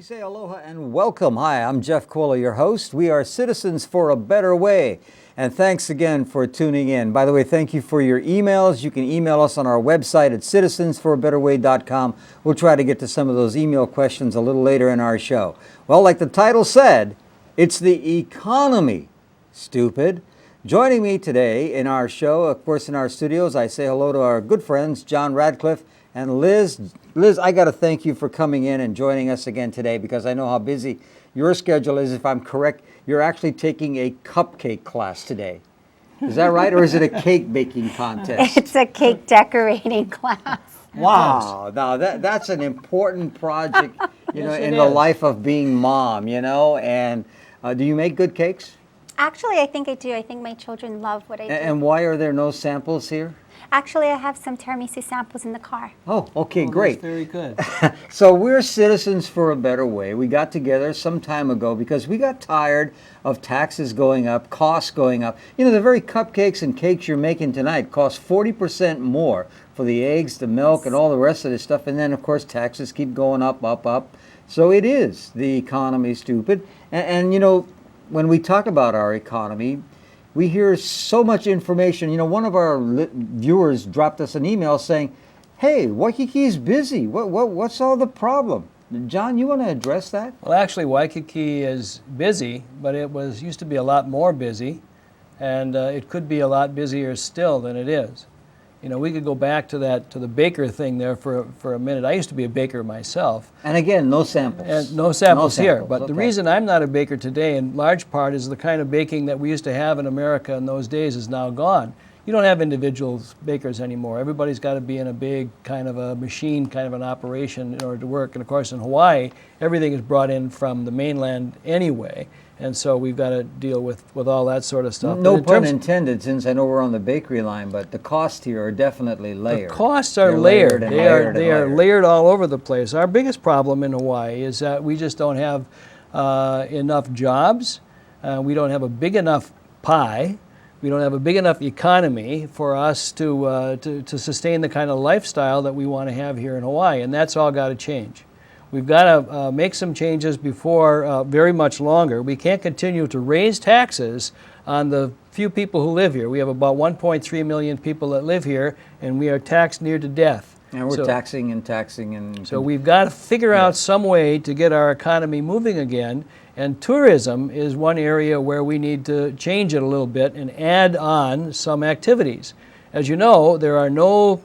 say aloha and welcome. Hi, I'm Jeff Kola, your host. We are Citizens for a Better Way. And thanks again for tuning in. By the way, thank you for your emails. You can email us on our website at citizensforabetterway.com. We'll try to get to some of those email questions a little later in our show. Well, like the title said, it's the economy, stupid. Joining me today in our show, of course, in our studios, I say hello to our good friends, John Radcliffe and Liz. Liz, I got to thank you for coming in and joining us again today because I know how busy your schedule is. If I'm correct, you're actually taking a cupcake class today. Is that right? Or is it a cake baking contest? It's a cake decorating class. Wow. Now that's an important project, in the life of being mom, And do you make good cakes? Actually, I think I do. I think my children love what I do. And why are there no samples here? Actually, I have some tiramisu samples in the car. Oh, okay, great. That's very good. So we're Citizens for a Better Way. We got together some time ago because we got tired of taxes going up, costs going up. The very cupcakes and cakes you're making tonight cost 40% more for the eggs, the milk, and all the rest of this stuff. And then, of course, taxes keep going up, up, up. So it is the economy, stupid. And when we talk about our economy, we hear so much information. One of our viewers dropped us an email saying, "Hey, Waikiki's busy. What's all the problem?" John, you want to address that? Well, actually, Waikiki is busy, but it used to be a lot more busy, and it could be a lot busier still than it is. We could go back to the baker thing there for a minute. I used to be a baker myself. And again, no samples. And no samples here. But okay. The reason I'm not a baker today, in large part, is the kind of baking that we used to have in America in those days is now gone. You don't have individual bakers anymore. Everybody's got to be in a big kind of a machine, kind of an operation in order to work. And of course, in Hawaii, everything is brought in from the mainland anyway. And so we've got to deal with all that sort of stuff. No pun intended, since I know we're on the bakery line, but the costs here are definitely layered. The costs are They're layered. They are layered all over the place. Our biggest problem in Hawaii is that we just don't have enough jobs. We don't have a big enough pie. We don't have a big enough economy for us to sustain the kind of lifestyle that we want to have here in Hawaii, and that's all got to change. We've got to make some changes before very much longer. We can't continue to raise taxes on the few people who live here. We have about 1.3 million people that live here, and we are taxed near to death. And we're taxing and taxing. And so we've got to figure out some way to get our economy moving again, and tourism is one area where we need to change it a little bit and add on some activities. As you know, there are no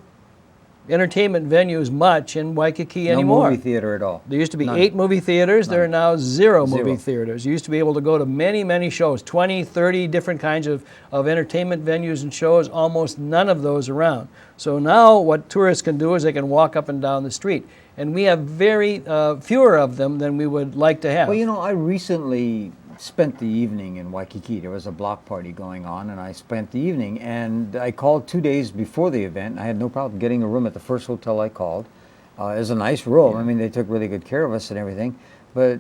entertainment venues much in Waikiki anymore. No movie theater at all. There used to be None. 8 movie theaters. None. There are now zero movie Zero. theaters. You used to be able to go to many, many shows, 20, 30 different kinds of entertainment venues and shows, almost none of those around. So now what tourists can do is they can walk up and down the street. And we have very fewer of them than we would like to have. Well, I recently spent the evening in Waikiki. There was a block party going on, and I spent the evening, and I called 2 days before the event. I had no problem getting a room at the first hotel I called. It was a nice room. I mean, they took really good care of us and everything. But,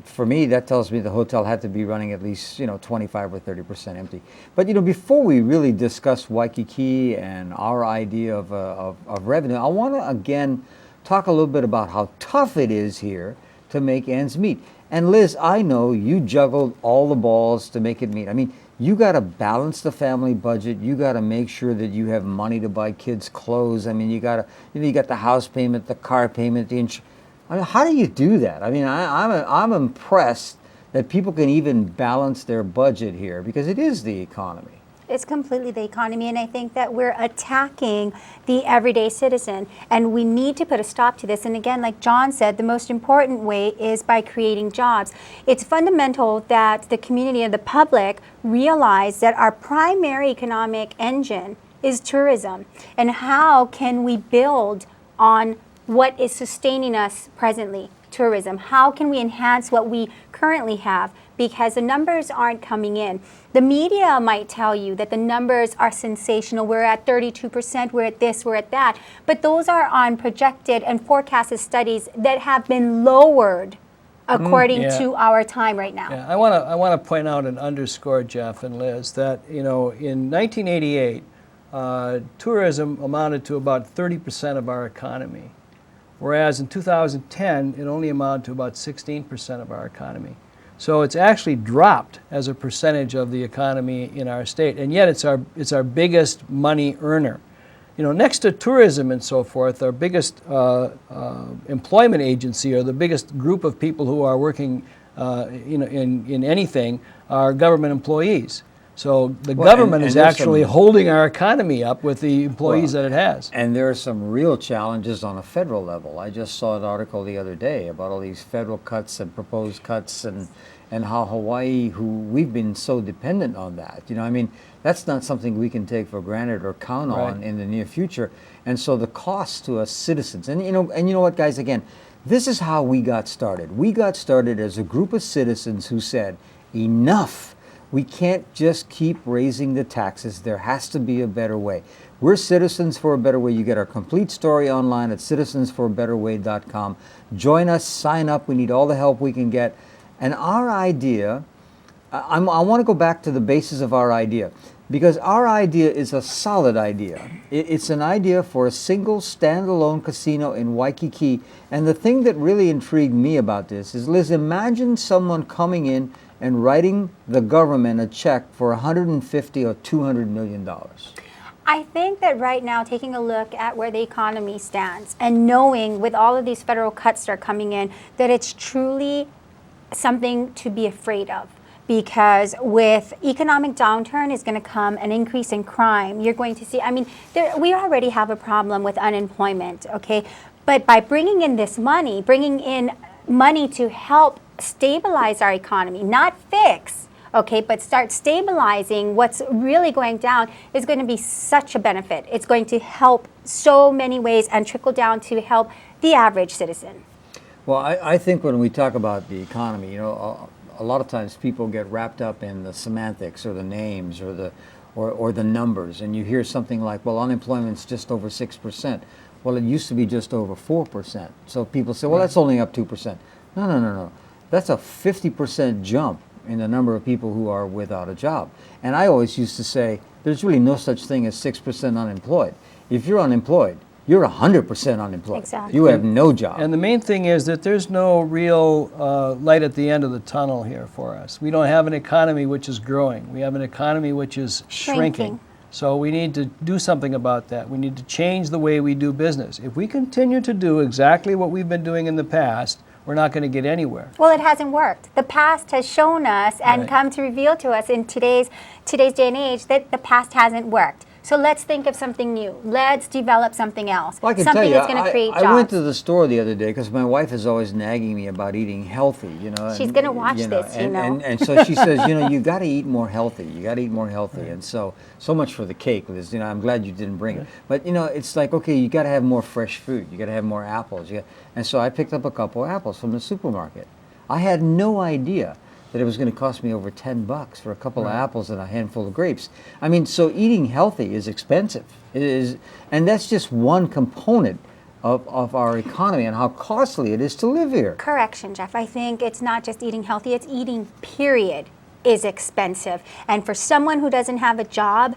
for me, that tells me the hotel had to be running at least, 25 or 30% empty. But, before we really discuss Waikiki and our idea of revenue, I want to, again, talk a little bit about how tough it is here to make ends meet. And Liz, I know you juggled all the balls to make it meet. I mean, you got to balance the family budget. You got to make sure that you have money to buy kids clothes. I mean, you got to, you got the house payment, the car payment, the insurance. I mean, how do you do that? I mean, I'm impressed that people can even balance their budget here because it is the economy. It's completely the economy, and I think that we're attacking the everyday citizen, and we need to put a stop to this. And again, like John said, the most important way is by creating jobs. It's fundamental that the community and the public realize that our primary economic engine is tourism, and how can we build on what is sustaining us presently, tourism. How can we enhance what we currently have? Because the numbers aren't coming in. The media might tell you that the numbers are sensational. We're at 32%, we're at this, we're at that. But those are on projected and forecasted studies that have been lowered according to our time right now. Yeah, I want to point out and underscore, Jeff and Liz, that in 1988, tourism amounted to about 30% of our economy. whereas in 2010 it only amounted to about 16% of our economy. So it's actually dropped as a percentage of the economy in our state, and yet it's our biggest money earner. Next to tourism and so forth, our biggest employment agency, or the biggest group of people who are working in anything, are government employees. So the government is actually holding our economy up with the employees that it has. And there are some real challenges on a federal level. I just saw an article the other day about all these federal cuts and proposed cuts, and how Hawaii, who we've been so dependent on that. That's not something we can take for granted or count on in the near future. And so the cost to us citizens, and you know what, guys, again, this is how we got started. We got started as a group of citizens who said, enough. We can't just keep raising the taxes. There has to be a better way. We're Citizens for a Better Way. You get our complete story online at citizensforabetterway.com. Join us, sign up. We need all the help we can get. And our idea, I want to go back to the basis of our idea, because our idea is a solid idea. It's an idea for a single standalone casino in Waikiki. And the thing that really intrigued me about this is, Liz, imagine someone coming in and writing the government a check for 150 or 200 million dollars. I think that right now, taking a look at where the economy stands and knowing with all of these federal cuts that are coming in, that it's truly something to be afraid of. Because with economic downturn is going to come an increase in crime. You're going to see, we already have a problem with unemployment, okay? But by bringing in this money, to help stabilize our economy, not fix, okay, but start stabilizing what's really going down, is going to be such a benefit. It's going to help so many ways and trickle down to help the average citizen. Well, I think when we talk about the economy, a lot of times people get wrapped up in the semantics or the names or the numbers, and you hear something like, well, unemployment's just over 6%. Well, it used to be just over 4%. So people say, well, that's only up 2%. No. That's a 50% jump in the number of people who are without a job. And I always used to say, there's really no such thing as 6% unemployed. If you're unemployed, you're 100% unemployed. Exactly. You have no job. And the main thing is that there's no real light at the end of the tunnel here for us. We don't have an economy which is growing. We have an economy which is shrinking. So we need to do something about that. We need to change the way we do business. If we continue to do exactly what we've been doing in the past, we're not going to get anywhere. Well, it hasn't worked. The past has shown us and come to reveal to us in today's day and age that the past hasn't worked. So let's think of something new. Let's develop something else. Well, I can something tell you, that's going to create jobs. I went to the store the other day because my wife is always nagging me about eating healthy. She's going to watch this, And so she says, you got to eat more healthy. You got to eat more healthy. And so much for the cake, Liz. I'm glad you didn't bring it. But it's like, okay, you got to have more fresh fruit. You got to have more apples. And so I picked up a couple of apples from the supermarket. I had no idea that it was going to cost me over $10 for a couple of apples and a handful of grapes. So eating healthy is expensive. It is, and that's just one component of our economy and how costly it is to live here. Correction, Jeff. I think it's not just eating healthy, it's eating, period, is expensive. And for someone who doesn't have a job,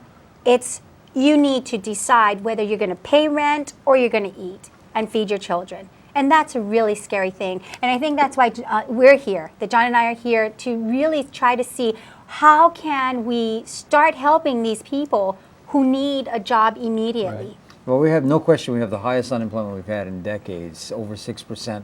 you need to decide whether you're going to pay rent or you're going to eat and feed your children. And that's a really scary thing. And I think that's why we're here, that John and I are here to really try to see how can we start helping these people who need a job immediately. Right. Well, we have no question we have the highest unemployment we've had in decades, over 6%.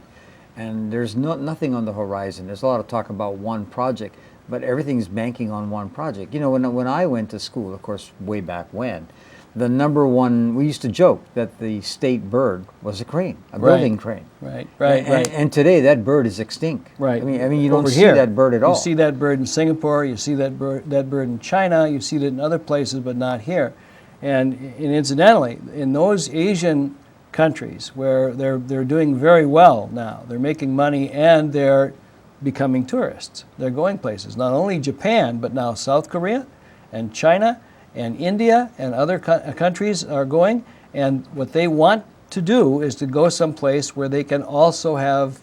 And there's nothing on the horizon. There's a lot of talk about one project, but everything's banking on one project. When I went to school, of course, way back when, the number one, we used to joke that the state bird was a crane, a building crane. Right. And today that bird is extinct. Right. You don't see that bird at all. You see that bird in Singapore, you see that bird in China, you see it in other places, but not here. And incidentally, in those Asian countries where they're doing very well now, they're making money and they're becoming tourists. They're going places. Not only Japan, but now South Korea and China and India and other countries are going, and what they want to do is to go someplace where they can also have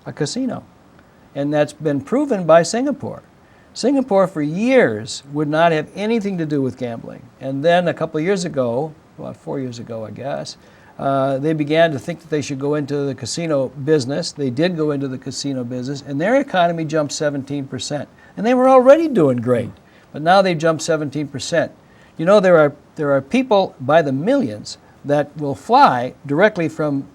a casino. And that's been proven by Singapore. Singapore for years would not have anything to do with gambling. And then a couple of years ago, about 4 years ago, I guess, they began to think that they should go into the casino business. They did go into the casino business, and their economy jumped 17%. And they were already doing great, but now they jumped 17%. You know, there are people by the millions that will fly directly from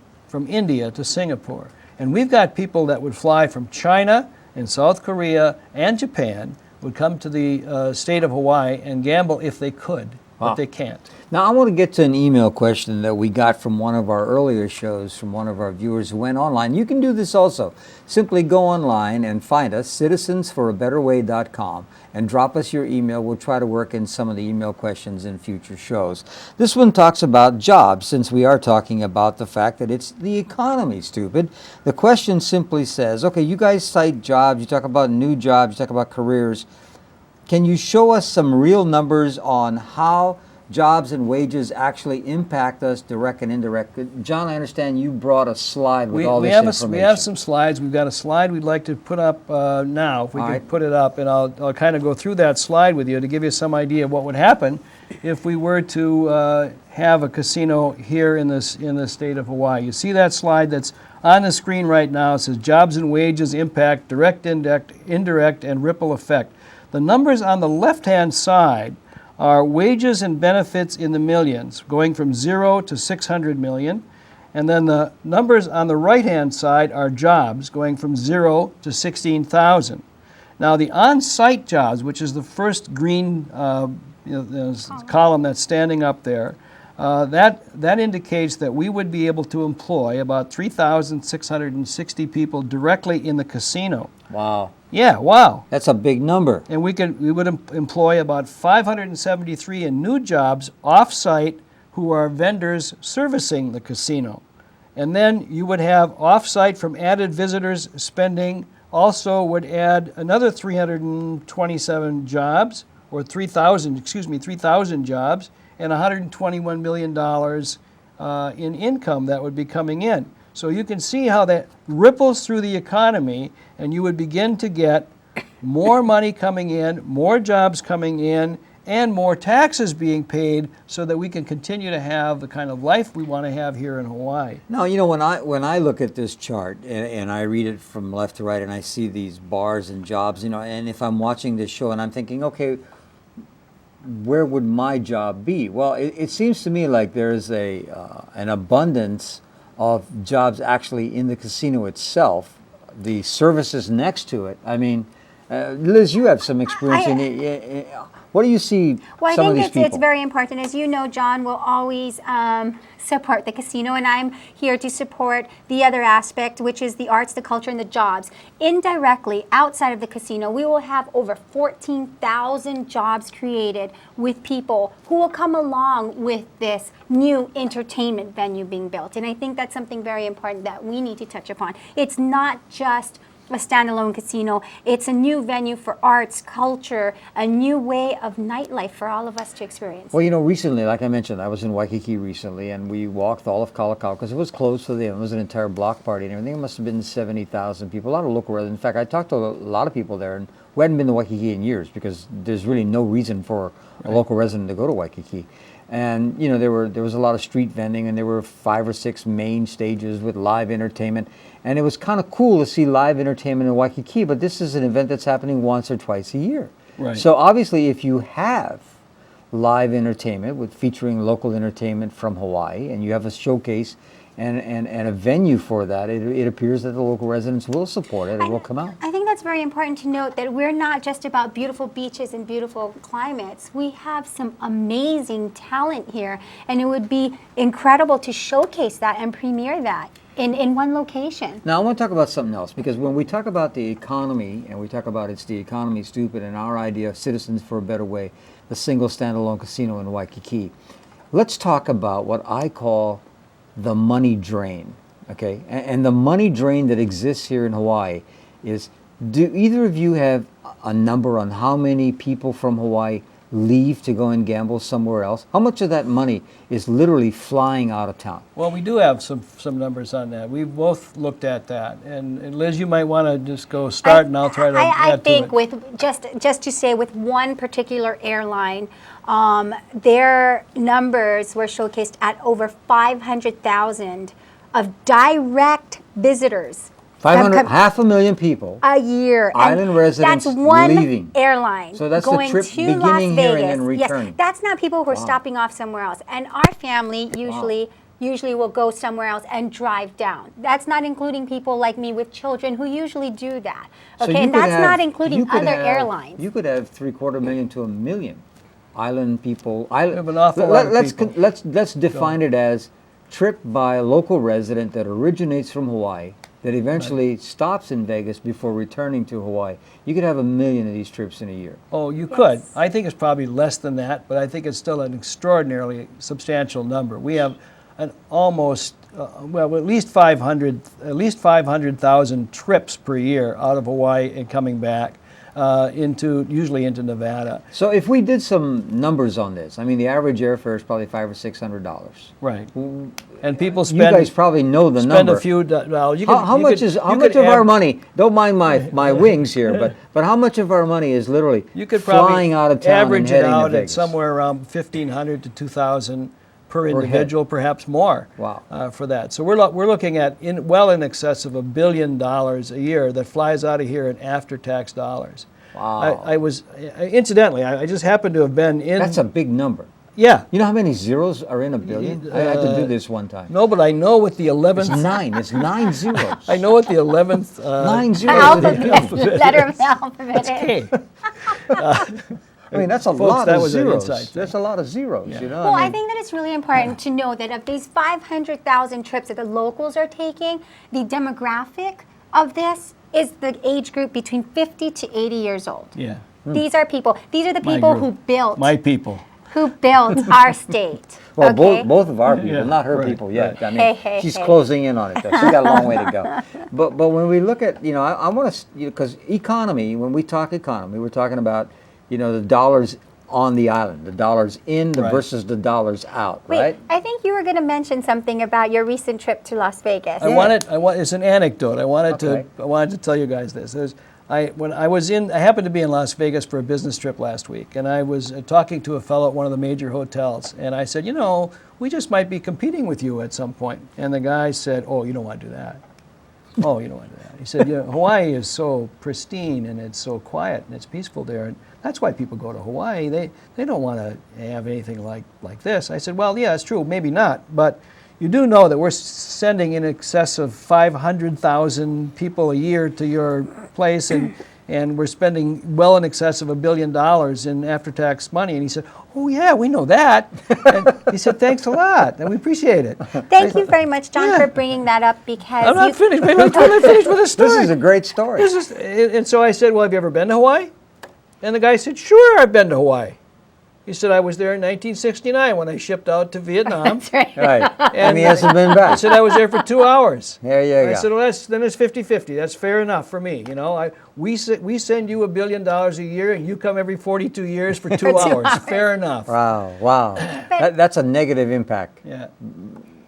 India to Singapore. And we've got people that would fly from China and South Korea and Japan, would come to the state of Hawaii and gamble if they could, but they can't. Now, I want to get to an email question that we got from one of our earlier shows from one of our viewers who went online. You can do this also. Simply go online and find us, citizensforabetterway.com, and drop us your email. We'll try to work in some of the email questions in future shows. This one talks about jobs, since we are talking about the fact that it's the economy, stupid. The question simply says, okay, you guys cite jobs, you talk about new jobs, you talk about careers. Can you show us some real numbers on how jobs and wages actually impact us, direct and indirect? John, I understand you brought a slide with all this information. We have some slides. We've got a slide we'd like to put up now, if we can put it up, and I'll kind of go through that slide with you to give you some idea of what would happen if we were to have a casino here in the state of Hawaii. You see that slide that's on the screen right now? It says jobs and wages impact, direct, indirect, and ripple effect. The numbers on the left-hand side are wages and benefits in the millions, going from 0 to 600 million. And then the numbers on the right-hand side are jobs, going from 0 to 16,000. Now, the on-site jobs, which is the first green column that's standing up there, that indicates that we would be able to employ about 3,660 people directly in the casino. Wow. Yeah, wow. That's a big number. And we would employ about 573 in new jobs off-site who are vendors servicing the casino. And then you would have off-site from added visitors spending also would add another 327 jobs, or 3,000 jobs, and $121 million in income that would be coming in. So you can see how that ripples through the economy, and you would begin to get more money coming in, more jobs coming in, and more taxes being paid so that we can continue to have the kind of life we want to have here in Hawaii. Now, you know, when I look at this chart and I read it from left to right and I see these bars and jobs, you know, and if I'm watching this show and I'm thinking, okay, where would my job be? Well, it seems to me like there's an abundance of jobs actually in the casino itself, the services next to it. I mean, Liz, you have some experience in it. What do you see Well, I some of these think people? it's very important. As you know, John will always support the casino, and I'm here to support the other aspect, which is the arts, the culture, and the jobs. Indirectly, outside of the casino, we will have over 14,000 jobs created with people who will come along with this new entertainment venue being built. And I think that's something very important that we need to touch upon. It's not just a standalone casino. It's a new venue for arts, culture, a new way of nightlife for all of us to experience. Well, you know, recently, like I mentioned, I was in Waikiki recently, and we walked all of Kalakau because it was closed for them. It was an entire block party and everything. It must have been 70,000 people, a lot of local residents. In fact, I talked to a lot of people there and who hadn't been to Waikiki in years because there's really no reason for a local resident to go to Waikiki. And, you know, there was a lot of street vending, and there were 5 or 6 main stages with live entertainment. And it was kind of cool to see live entertainment in Waikiki, but this is an event that's happening once or twice a year. Right. So obviously, if you have live entertainment with featuring local entertainment from Hawaii, and you have a showcase and a venue for that, it appears that the local residents will support it and will come out. I think that's very important to note that we're not just about beautiful beaches and beautiful climates. We have some amazing talent here, and it would be incredible to showcase that and premiere that in one location. Now, I want to talk about something else, because when we talk about the economy, and we talk about it's the economy stupid and our idea of Citizens for a Better Way, the single standalone casino in Waikiki, let's talk about what I call the money drain, okay? And the money drain that exists here in Hawaii is, do either of you have a number on how many people from Hawaii leave to go and gamble somewhere else? How much of that money is literally flying out of town? Well, we do have some numbers on that. We've both looked at that. And Liz, you might want to just go start, and I'll try to I add think to it. with just to say with one particular airline, their numbers were showcased at over 500,000 of direct visitors. 500,000 people a year. Island And residents that's one leaving. airline So that's the going trip to Las beginning here and Vegas. then returning. Yes, that's not people who are stopping off somewhere else. And our family usually will go somewhere else and drive down. That's not including people like me with children who usually do that. So Okay, you and could that's have- not you including could other have- airlines. You could have 250,000 to 1,000,000 island people. have an awful lot of people. Let's define it as trip by a local resident that originates from Hawaii that eventually stops in Vegas before returning to Hawaii. You could have 1,000,000 of these trips in a year. Oh, you Yes. could. I think it's probably less than that, but I think it's still an extraordinarily substantial number. We have an almost, at least 500,000 trips per year out of Hawaii and coming back usually into Nevada. So if we did some numbers on this, I mean, the average airfare is probably $500 or $600. Right. And people You spend. guys probably know the spend number. a few dollars. How much of our money? Don't mind my wings here, but how much of our money is literally You could flying probably out of town average and it heading to out at Vegas? somewhere around 1,500 to 2,000 per head. individual, perhaps more. Wow. For that. So we're looking at well in excess of $1 billion a year that flies out of here in after-tax dollars. Wow. I was incidentally, I just happened to have been in. That's a big number. Yeah. You know how many zeros are in a billion? I had to do this one time. No, but I know what the 11th. It's 9. It's 9 zeros. I know what the 11th. 9 zeros. in the alphabet. Letter of the alphabet. is. Hey. I mean, that's a Folks, lot that of was an zeros. inside thing. That's a lot of zeros. You know. Well, I think that it's really important to know that of these 500,000 trips that the locals are taking, the demographic of this is the age group between 50 to 80 years old. Yeah. These are people. These are the My people group. who built My people. our state. Well, okay? both of our people, Yeah, not her right, people yet. right. I mean, Hey, she's hey. closing in on it, though. She's got a long way to go. But when we look at, I want to, because economy, when we talk economy, we're talking about, the dollars on the island, the dollars in Right. versus the dollars out, Wait, right? I think you were going to mention something about your recent trip to Las Vegas. It's an anecdote. I wanted Okay. to tell you guys this. I happened to be in Las Vegas for a business trip last week, and I was talking to a fellow at one of the major hotels, and I said, we just might be competing with you at some point. And the guy said, oh, you don't want to do that. Oh, you don't want to do that. He said, Hawaii is so pristine, and it's so quiet, and it's peaceful there, and that's why people go to Hawaii. They don't want to have anything like this. I said, well, yeah, it's true, maybe not, but you do know that we're sending in excess of 500,000 people a year to your place, and we're spending well in excess of $1 billion in after-tax money. And he said, oh, yeah, we know that. And he said, thanks a lot, and we appreciate it. Thank you very much, John, Yeah. for bringing that up because I'm not finished. Maybe I'm totally finished with this story. This is a great story. And so I said, well, have you ever been to Hawaii? And the guy said, sure, I've been to Hawaii. He said, I was there in 1969 when I shipped out to Vietnam. That's right. Right. And And he hasn't been I back. said, I was there for 2 hours. There you I go. said, well, then it's 50-50. That's fair enough for me. We send you $1 billion a year, and you come every 42 years for 2 hours. Fair enough. Wow. That's a negative impact. Yeah.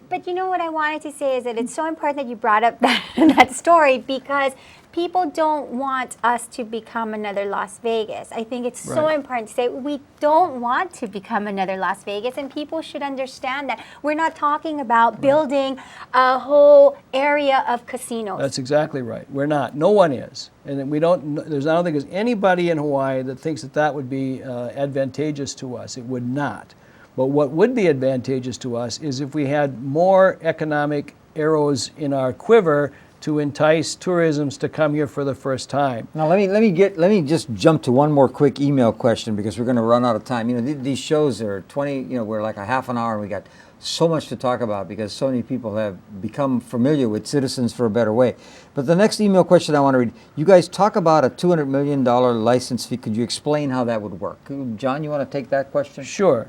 But you know what I wanted to say is that it's so important that you brought up that story because people don't want us to become another Las Vegas. I think it's so Right. important to say we don't want to become another Las Vegas, and people should understand that we're not talking about building a whole area of casinos. That's exactly right. We're not. No one is. And I don't think there's anybody in Hawaii that thinks that would be advantageous to us. It would not. But what would be advantageous to us is if we had more economic arrows in our quiver to entice tourisms to come here for the first time. Now let me just jump to one more quick email question because we're going to run out of time. These shows are 20. We're like a half an hour, and we got so much to talk about because so many people have become familiar with Citizens for a Better Way. But the next email question I want to read. You guys talk about a $200 million license fee. Could you explain how that would work? John, you want to take that question? Sure.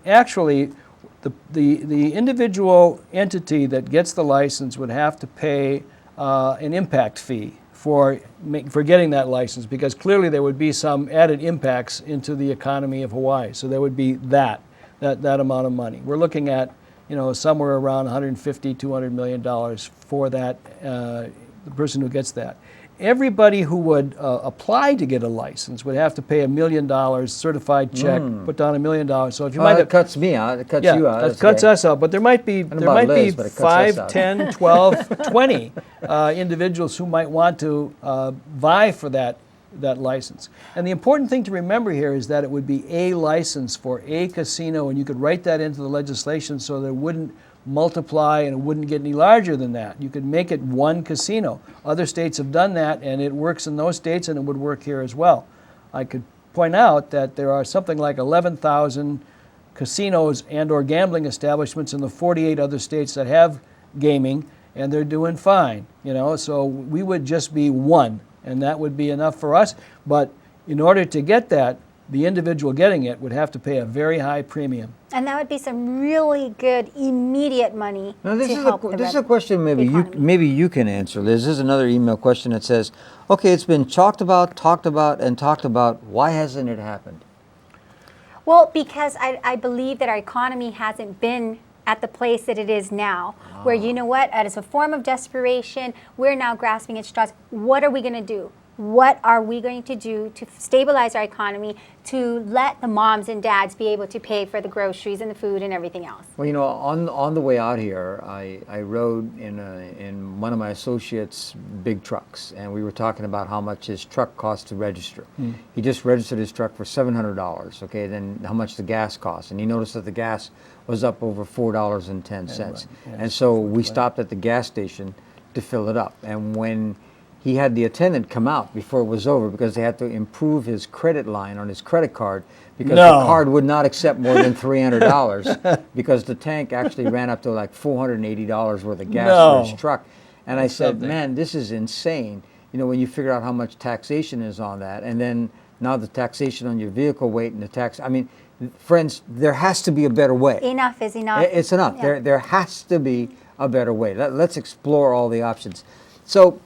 Actually, the individual entity that gets the license would have to pay an impact fee for getting that license, because clearly there would be some added impacts into the economy of Hawaii. So there would be that amount of money. We're looking at, somewhere around $150, $200 million for that, the person who gets that. Everybody who would apply to get a license would have to pay $1 million certified check, put down $1 million. So if you might it cuts me out, it cuts you out. That That's cuts okay. us out. But there might be Liz, but it cuts us 5, out. 10, 12, 20 individuals who might want to vie for that license. And the important thing to remember here is that it would be a license for a casino, and you could write that into the legislation so that it wouldn't multiply and it wouldn't get any larger than that. You could make it one casino. Other states have done that, and it works in those states, and it would work here as well. I could point out that there are something like 11,000 casinos and or gambling establishments in the 48 other states that have gaming, and they're doing fine. So we would just be one, and that would be enough for us. But in order to get that, the individual getting it would have to pay a very high premium. And that would be some really good immediate money Now, this to is help this is a question maybe you can answer, Liz. This is another email question that says, okay, it's been talked about, and talked about. Why hasn't it happened? Well, because I believe that our economy hasn't been at the place that it is now, where, you know what, as a form of desperation, we're now grasping at straws. What are we going to do? What are we going to do to stabilize our economy, to let the moms and dads be able to pay for the groceries and the food and everything else? Well, on the way out here, I rode in one of my associates' big trucks, and we were talking about how much his truck cost to register. He just registered his truck for $700. Okay, then how much the gas cost, and he noticed that the gas was up over $4.10. And so we stopped at the gas station to fill it up, and when he had the attendant come out before it was over, because they had to improve his credit line on his credit card, because the card would not accept more than $300 because the tank actually ran up to like $480 worth of gas for his truck. And I said, man, this is insane. When you figure out how much taxation is on that, and then now the taxation on your vehicle weight and the tax. I mean, friends, there has to be a better way. Enough is enough. It's enough. Yeah. There has to be a better way. Let's explore all the options. So,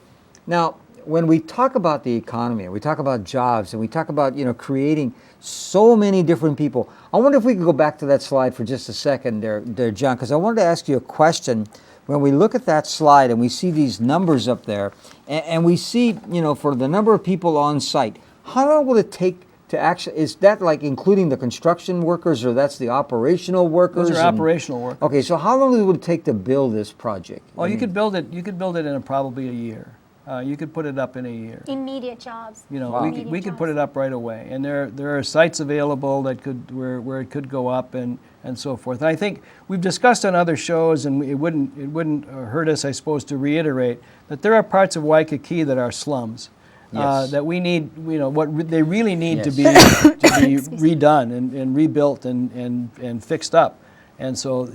now, when we talk about the economy, and we talk about jobs, and we talk about creating so many different people, I wonder if we could go back to that slide for just a second there John, because I wanted to ask you a question. When we look at that slide and we see these numbers up there, and we see for the number of people on site, how long will it take to actually? Is that like including the construction workers, or that's the operational workers? Those are operational workers. Okay, so how long would it take to build this project? Well, you could build it in probably a year. You could put it up in a year. Immediate jobs. We could put it up right away, and there are sites available that where it could go up and so forth. And I think we've discussed on other shows, and it wouldn't hurt us, I suppose, to reiterate that there are parts of Waikiki that are slums. Yes. That we need, they really need to be redone and rebuilt and fixed up. And so,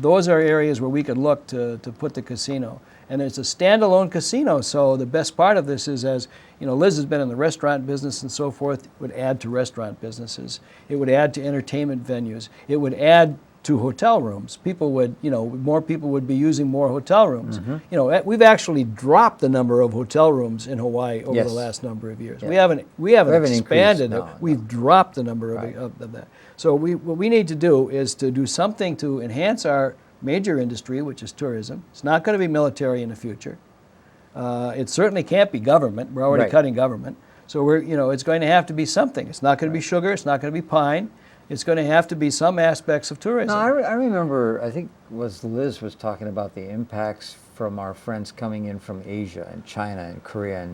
those are areas where we could look to put the casino. And it's a standalone casino, so the best part of this is, as Liz has been in the restaurant business and so forth, it would add to restaurant businesses. It would add to entertainment venues. It would add to hotel rooms. People would, more people would be using more hotel rooms. We've actually dropped the number of hotel rooms in Hawaii over the last number of years. Yeah. We haven't expanded it. We've dropped the number of that. So what we need to do is to do something to enhance our major industry, which is tourism. It's not going to be military in the future. It certainly can't be government. We're already cutting government. So it's going to have to be something. It's not going to be sugar. It's not going to be pine. It's going to have to be some aspects of tourism. No, I remember, I think Liz was talking about the impacts from our friends coming in from Asia and China and Korea,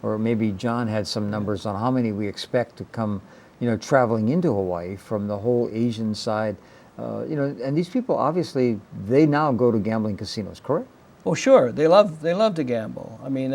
or maybe John had some numbers on how many we expect to come, traveling into Hawaii from the whole Asian side. And these people, obviously, they now go to gambling casinos, correct? Oh, sure. They love to gamble. I mean,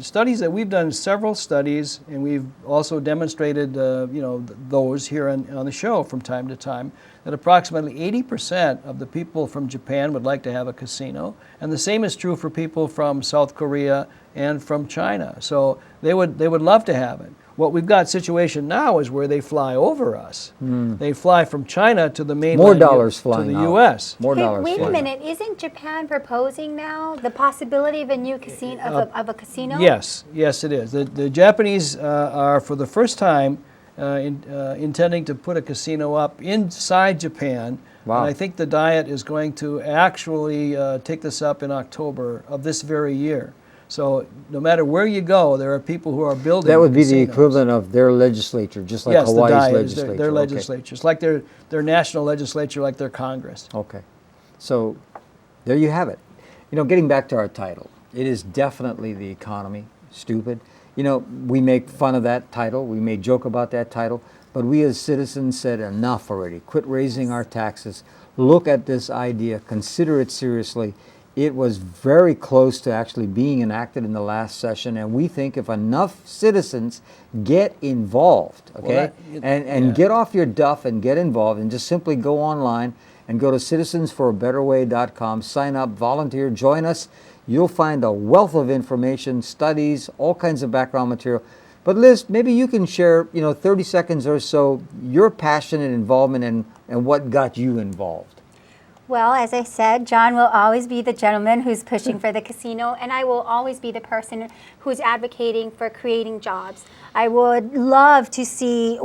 studies that we've done, several studies, and we've also demonstrated, those here on the show from time to time, that approximately 80% of the people from Japan would like to have a casino, and the same is true for people from South Korea and from China. So they would love to have it. What we've got situation now is where they fly over us. They fly from China to the mainland, More dollars to flying the out. U.S. More Hey, dollars wait a flying out. minute. Isn't Japan proposing now the possibility of a new casino of a casino? Yes, yes, it is. The Japanese are, for the first time, intending to put a casino up inside Japan. Wow. And I think the Diet is going to actually take this up in October of this very year. So no matter where you go, there are people who are building That would be the casinos. equivalent of their legislature, just like Yes, the Hawaii's Diet is legislature. their Okay. legislature. It's like their national legislature, like their Congress. Okay. So there you have it. You know, getting back to our title, it is definitely the economy, stupid. You know, we make fun of that title. We may joke about that title. But we as citizens said enough already. Quit raising our taxes. Look at this idea. Consider it seriously. It was very close to actually being enacted in the last session, and we think if enough citizens get involved, okay, and get off your duff and get involved, and just simply go online and go to citizensforaBetterWay.com, sign up, volunteer, join us. You'll find a wealth of information, studies, all kinds of background material. But Liz, maybe you can share, 30 seconds or so, your passionate involvement and what got you involved. Well, as I said, John will always be the gentleman who's pushing for the casino, and I will always be the person who's advocating for creating jobs. I would love to see,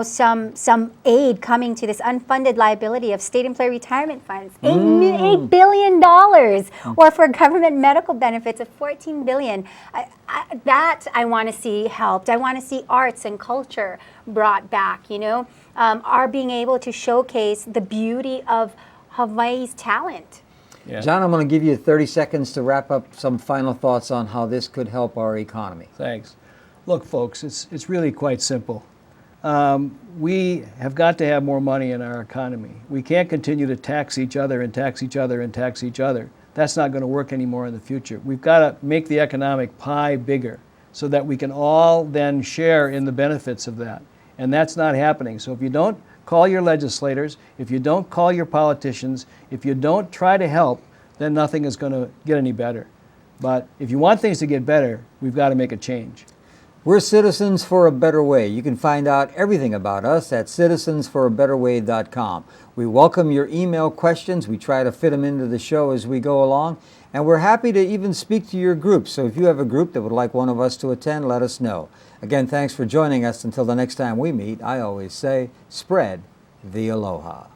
some aid coming to this unfunded liability of state employee retirement funds, $8 billion, or for government medical benefits of $14 billion. I want to see helped. I want to see arts and culture brought back. Our being able to showcase the beauty of Hawaii's talent. Yeah. John, I'm going to give you 30 seconds to wrap up some final thoughts on how this could help our economy. Thanks. Look, folks, it's really quite simple. We have got to have more money in our economy. We can't continue to tax each other and tax each other and tax each other. That's not going to work anymore in the future. We've got to make the economic pie bigger so that we can all then share in the benefits of that. And that's not happening. So if you don't call your legislators, if you don't call your politicians, if you don't try to help, then nothing is going to get any better. But if you want things to get better, we've got to make a change. We're Citizens for a Better Way. You can find out everything about us at citizensforabetterway.com. We welcome your email questions. We try to fit them into the show as we go along. And we're happy to even speak to your group. So if you have a group that would like one of us to attend, let us know. Again, thanks for joining us. Until the next time we meet, I always say, spread the aloha.